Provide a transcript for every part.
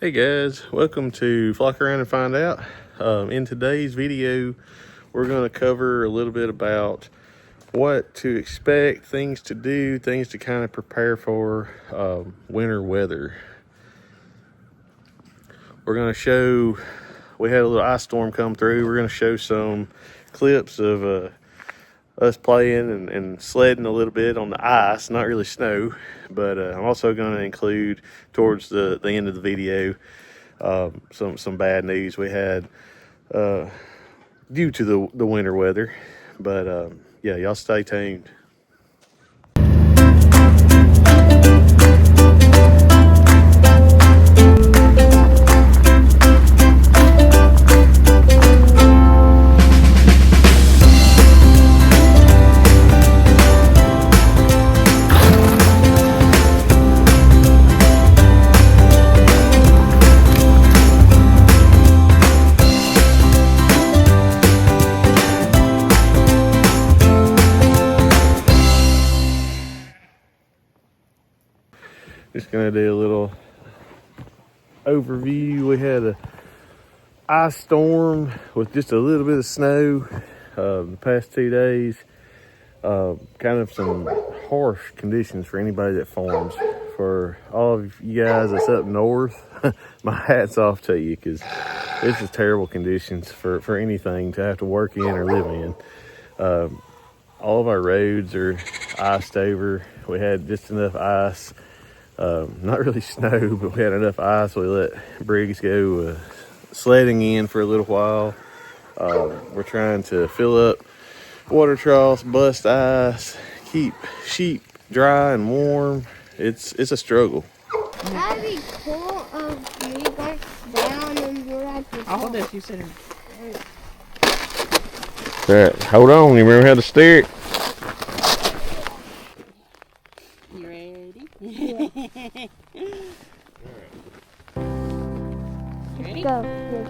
Hey guys, welcome to Flock Around and Find Out. In today's video, we're going to cover a little bit about what to expect, things to do, things to kind of prepare for winter weather. We're going to show, we had a little ice storm come through. We're going to show some clips of us playing and sledding a little bit on the ice, not really snow, but I'm also going to include towards the end of the video some bad news we had due to the winter weather. But yeah, y'all stay tuned. Just gonna do a little overview. We had a ice storm with just a little bit of snow the past 2 days. Kind of some harsh conditions for anybody that farms. For all of you guys that's up north, my hat's off to you, because this is terrible conditions for anything to have to work in or live in. All of our roads are iced over. We had just enough ice. Not really snow, but we had enough ice. We let Briggs go sledding in for a little while. We're trying to fill up water troughs, bust ice, keep sheep dry and warm. It's a struggle. That'd be cool if you guys down and you're at the top. I'll hold this, you sit in. Right, hold on. You remember how to steer it? You ready? Yeah. Ready? Go. Yes.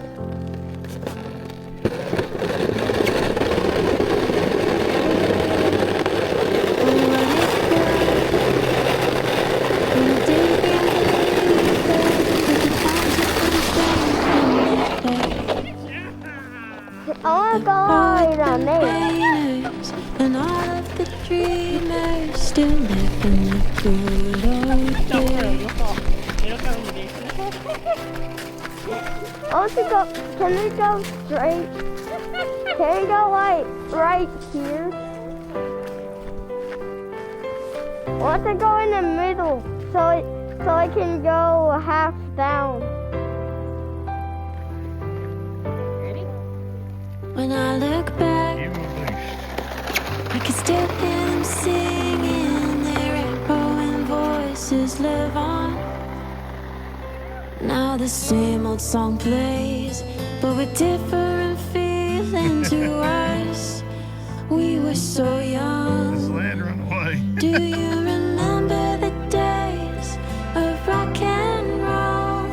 I wanna go right on there. And all of the dreamers still live in the good old Don't worry, days. you'll fall. It'll come in the basement. I want to go. Can we go straight? Can we go like right here? I want to go in the middle so I can go half down. Ready? When I look back, I can still hear them singing. Their echoing voices live on. Now the same old song plays, but with different feeling to us. We were so young. Do you remember the days of rock and roll?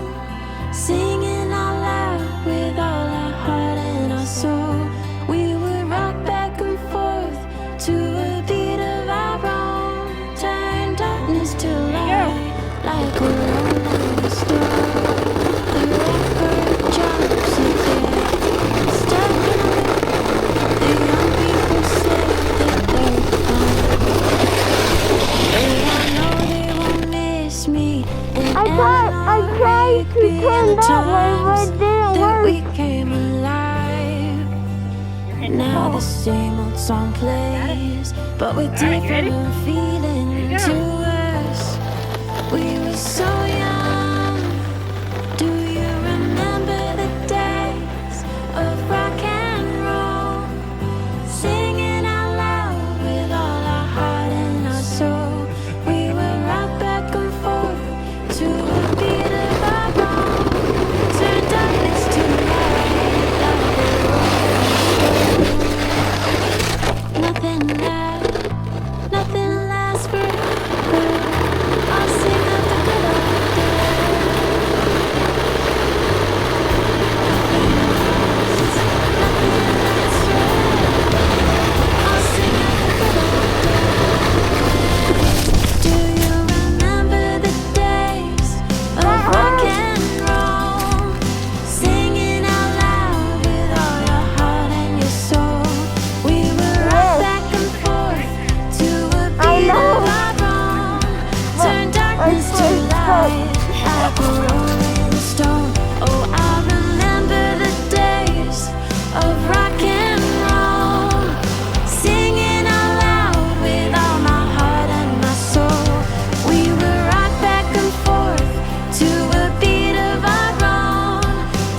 Singing out loud with all our heart and our soul. We would rock back and forth to a beat of our own. Turn darkness to light like a rolling stone. The rapper jumps again, stuck in a loop. The young people say that they're fine. They all know they won't miss me. And I tried to turn that way, but it didn't that work. we came alive. Now the same old song plays, but with different feeling to us. We were so young. Do you remember the days of rock and roll? Singing out loud with all our heart and our soul. We would rock back and forth to a beat of our own. Turn darkness to light like a rolling stone. Nothing lasts forever. I'll sing of the good old light like a rolling stone. Oh, I remember the days of rock and roll, singing out loud with all my heart and my soul. We would rock back and forth to a beat of our own,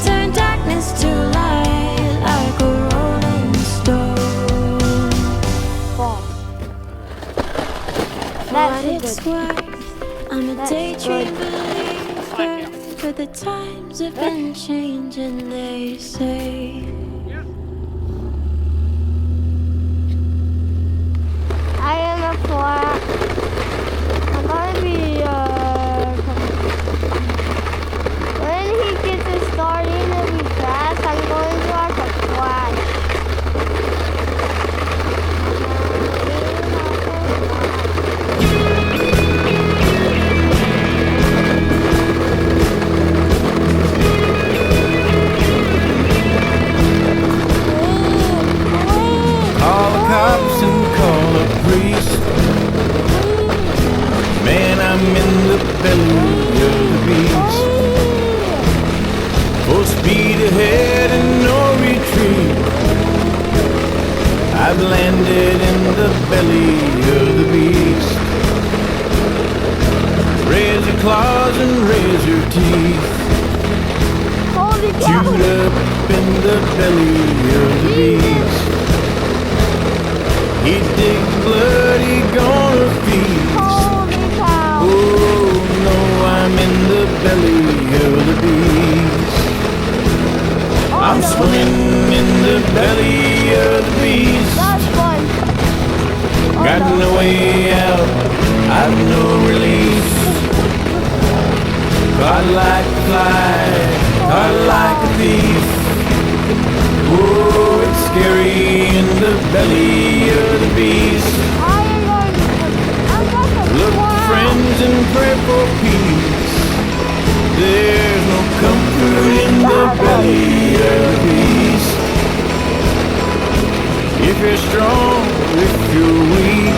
turn darkness to light like a rolling stone. For what it's worth, I'm a daydream believer, but the times have been changing, they say. I am a flat. I'm gonna be when he gets it starting to be fast, I'm going to like a flash. Call the cops and call a priest. Man, I'm in the belly of the beast. Full speed ahead and no retreat. I've landed in the belly of the beast. Razor claws and razor teeth. Holy cow! Chewed up in the belly of the beast. He digs blood, he gonna feast. Holy cow! Oh no, I'm in the belly of the beast. I'm swimming in the belly of the beast. That's fun. Got no way out, I've no release. Caught like a fly, caught like a thief. Oh, it's scary in the belly of the beast. Look for friends and pray for peace. There's no comfort in the belly of the beast. If you're strong, if you're weak,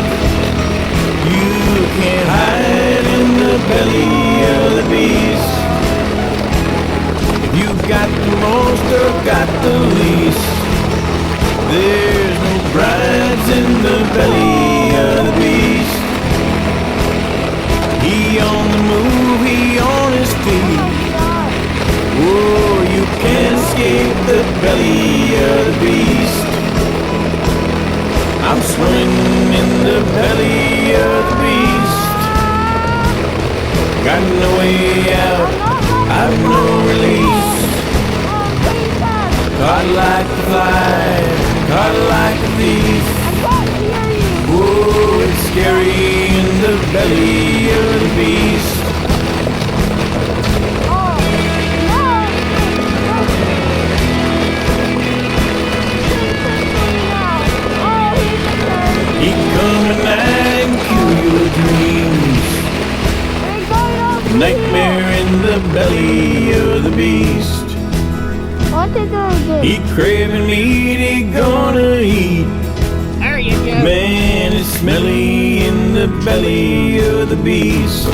you can't hide in the belly of the beast. If you've got the most or got the least, there's no brides in the belly of the beast. He on the move, he on his feet. Oh, you can't escape the belly of the beast. I'm swimming in the belly of the beast. Got no way out, I've no release. Caught like a fly, caught like a thief. Oh, it's scary in the belly of the beast. He come at night and kill your dreams. Nightmare in the belly of the beast. He craving meat, he gonna eat. There you go. Man, it's smelly in the belly of the beast.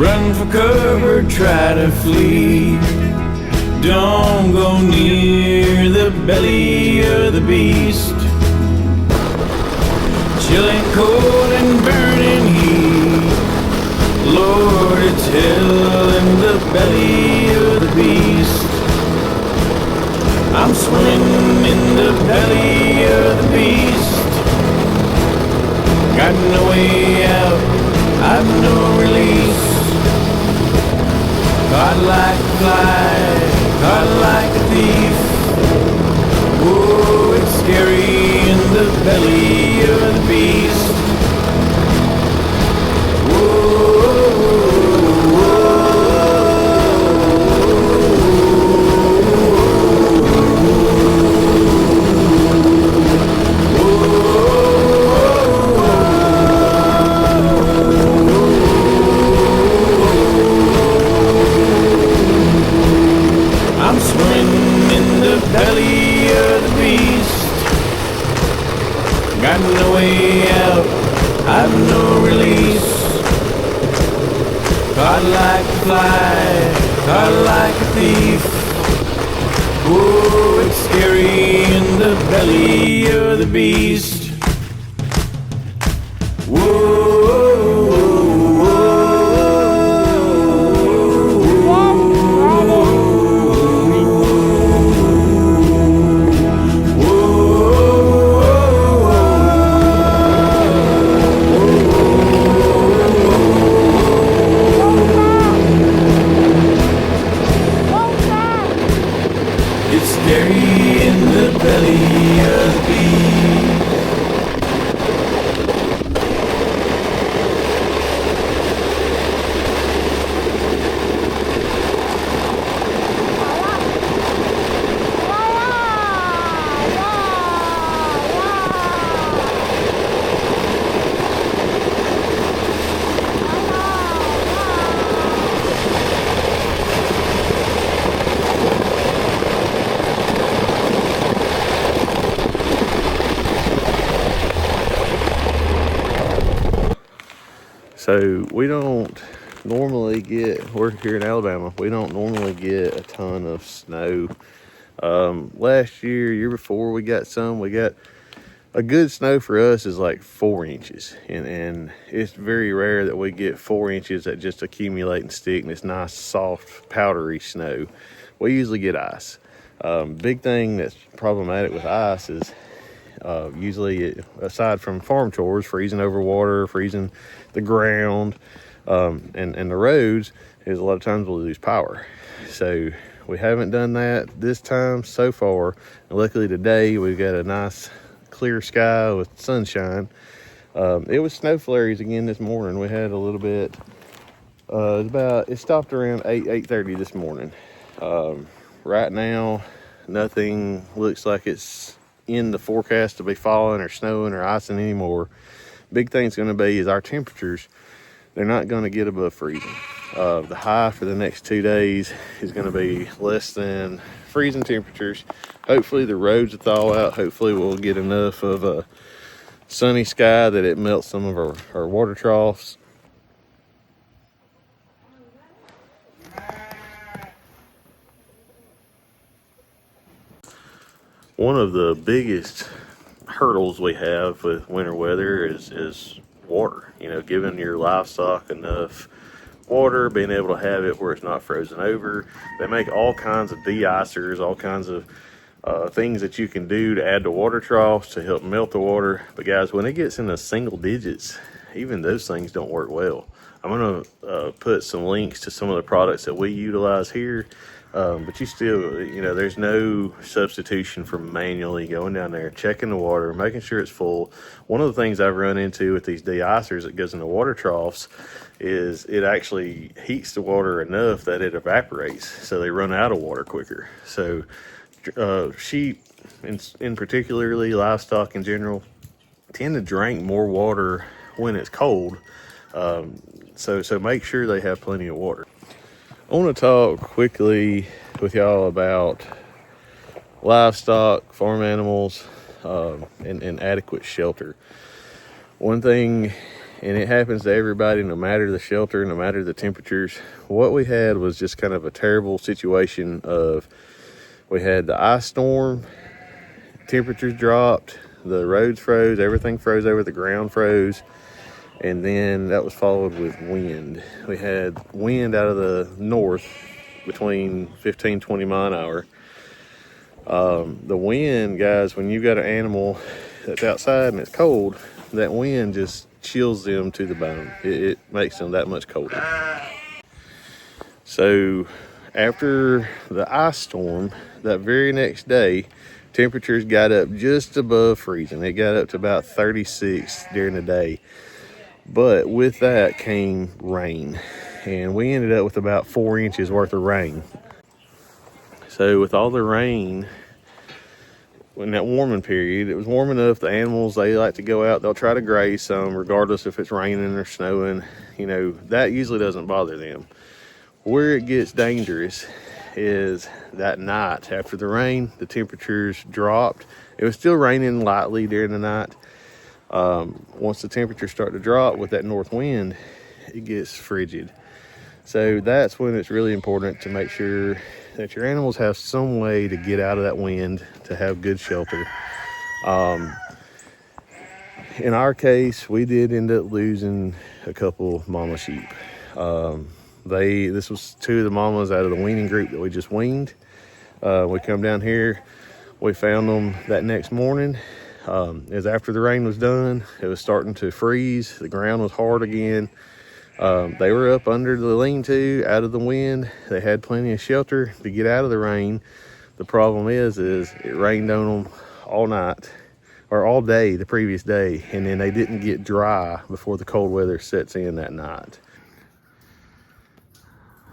Run for cover, try to flee. Don't go near the belly of the beast. Chilling cold and burning heat. Lord, it's hell in the belly of the beast. I'm swimming in the belly of the beast. Got no way out, I've no release. Caught like a fly, caught like a thief. Oh, it's scary in the belly of the beast. I'm swimming in the belly of the beast. Got Hot like a fly, hot like a thief. Oh, it's scary in the belly of the beast. It's scary in the belly of the beast. So we don't normally get, we're here in Alabama, we don't normally get a ton of snow. Last year before we got a good snow for us is like 4 inches. And it's very rare that we get 4 inches that just accumulate and stick and it's nice, soft, powdery snow. We usually get ice. Big thing that's problematic with ice is usually, aside from farm chores, freezing over water, freezing the ground, and the roads, is a lot of times we'll lose power. So we haven't done that this time so far. And luckily today we've got a nice clear sky with sunshine. It was snow flurries again this morning. We had a little bit. It stopped around 8:30 this morning. Right now, nothing looks like it's in the forecast to be falling or snowing or icing anymore. Big thing's going to be is our temperatures. They're not going to get above freezing. The high for the next 2 days is going to be less than freezing temperatures. Hopefully the roads will thaw out. Hopefully we'll get enough of a sunny sky that it melts some of our water troughs. One of the biggest hurdles we have with winter weather is water. You know, giving your livestock enough water, being able to have it where it's not frozen over. They make all kinds of de-icers, all kinds of things that you can do to add to water troughs to help melt the water. But guys, when it gets into single digits, even those things don't work well. I'm gonna put some links to some of the products that we utilize here. But you still, you know, there's no substitution for manually going down there, checking the water, making sure it's full. One of the things I've run into with these de-icers that goes into water troughs is it actually heats the water enough that it evaporates, so they run out of water quicker. So sheep, in particularly livestock in general, tend to drink more water when it's cold. So make sure they have plenty of water. I want to talk quickly with y'all about livestock, farm animals, and adequate shelter. One thing, and it happens to everybody, no matter the shelter, no matter the temperatures, what we had was just kind of a terrible situation of, we had the ice storm, temperatures dropped, the roads froze, everything froze over, the ground froze. And then that was followed with wind. We had wind out of the north between 15, 20 mile an hour. The wind, guys, when you've got an animal that's outside and it's cold, that wind just chills them to the bone. It makes them that much colder. So after the ice storm, that very next day, temperatures got up just above freezing. It got up to about 36 during the day. But with that came rain, and we ended up with about 4 inches worth of rain. So with all the rain, in that warming period, it was warm enough. The animals, they like to go out, they'll try to graze some, regardless if it's raining or snowing. You know, that usually doesn't bother them. Where it gets dangerous is that night after the rain, the temperatures dropped. It was still raining lightly during the night. Once the temperatures start to drop with that north wind, it gets frigid. So that's when it's really important to make sure that your animals have some way to get out of that wind, to have good shelter. In our case, we did end up losing a couple mama sheep. This was 2 of the mamas out of the weaning group that we just weaned. We come down here, we found them that next morning. As after the rain was done, it was starting to freeze. The ground was hard again. They were up under the lean-to, out of the wind. They had plenty of shelter to get out of the rain. The problem is it rained on them all night, or all day the previous day, and then they didn't get dry before the cold weather sets in that night.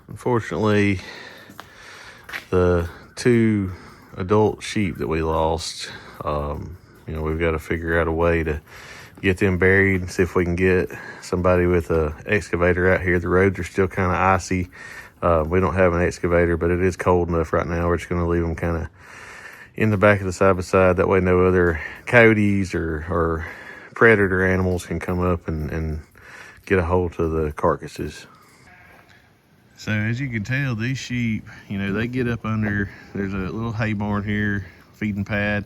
Unfortunately, the 2 adult sheep that we lost, we've got to figure out a way to get them buried and see if we can get somebody with an excavator out here. The roads are still kind of icy. We don't have an excavator, but it is cold enough right now. We're just going to leave them kind of in the back of the side-by-side. That way no other coyotes or predator animals can come up and get a hold of the carcasses. So as you can tell, these sheep, they get up under, there's a little hay barn here, feeding pad.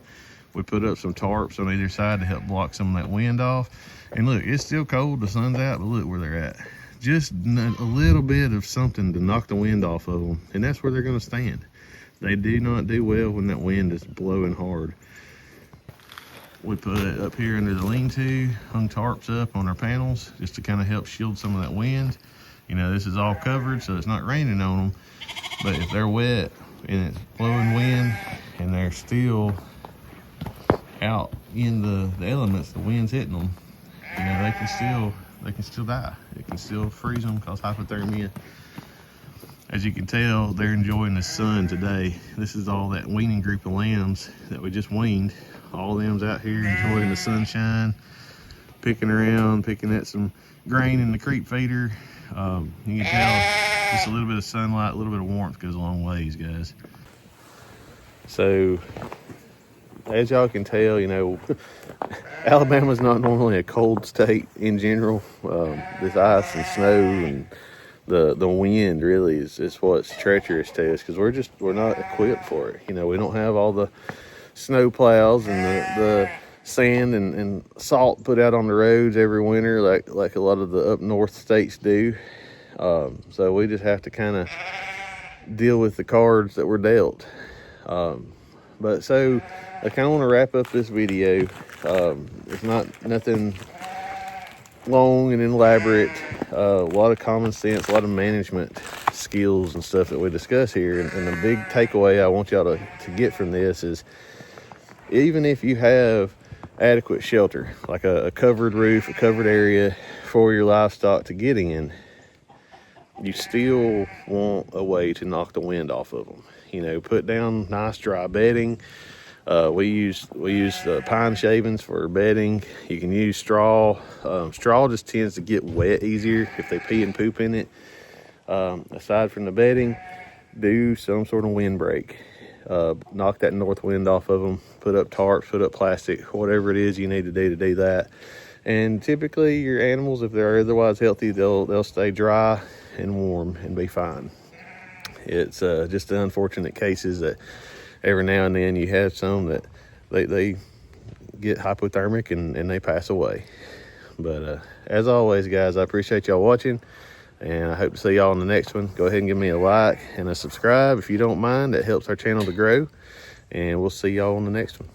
We put up some tarps on either side to help block some of that wind off. And look, it's still cold, the sun's out, but look where they're at. Just a little bit of something to knock the wind off of them, and that's where they're gonna stand. They do not do well when that wind is blowing hard. We put it up here under the lean-to, hung tarps up on our panels just to kind of help shield some of that wind. This is all covered, so it's not raining on them. But if they're wet and it's blowing wind and they're still out in the elements, the wind's hitting them, they can still die. It can still freeze them, cause hypothermia. As you can tell, they're enjoying the sun today. This is all that weaning group of lambs that we just weaned. All of them's out here enjoying the sunshine, picking around, picking at some grain in the creep feeder. You can tell just a little bit of sunlight, a little bit of warmth goes a long ways, guys. So, as y'all can tell, Alabama's not normally a cold state in general. This ice and snow and the wind really is what's treacherous to us, because we're not equipped for it. We don't have all the snow plows and the sand and salt put out on the roads every winter like a lot of the up north states do. So we just have to kind of deal with the cards that we're dealt. But so I kind of want to wrap up this video. It's nothing long and elaborate. A lot of common sense, a lot of management skills and stuff that we discuss here. And the big takeaway I want y'all to get from this is, even if you have adequate shelter, like a covered roof, a covered area for your livestock to get in, you still want a way to knock the wind off of them. Put down nice dry bedding. We use pine shavings for bedding. You can use straw. Straw just tends to get wet easier if they pee and poop in it. Aside from the bedding, do some sort of windbreak. Knock that north wind off of them. Put up tarps, put up plastic, whatever it is you need to do that. And typically your animals, if they're otherwise healthy, they'll stay dry and warm and be fine. It's just the unfortunate cases that every now and then you have some that they get hypothermic and they pass away. But as always, guys, I appreciate y'all watching, and I hope to see y'all in the next one. Go ahead and give me a like and a subscribe if you don't mind. That helps our channel to grow, and we'll see y'all on the next one.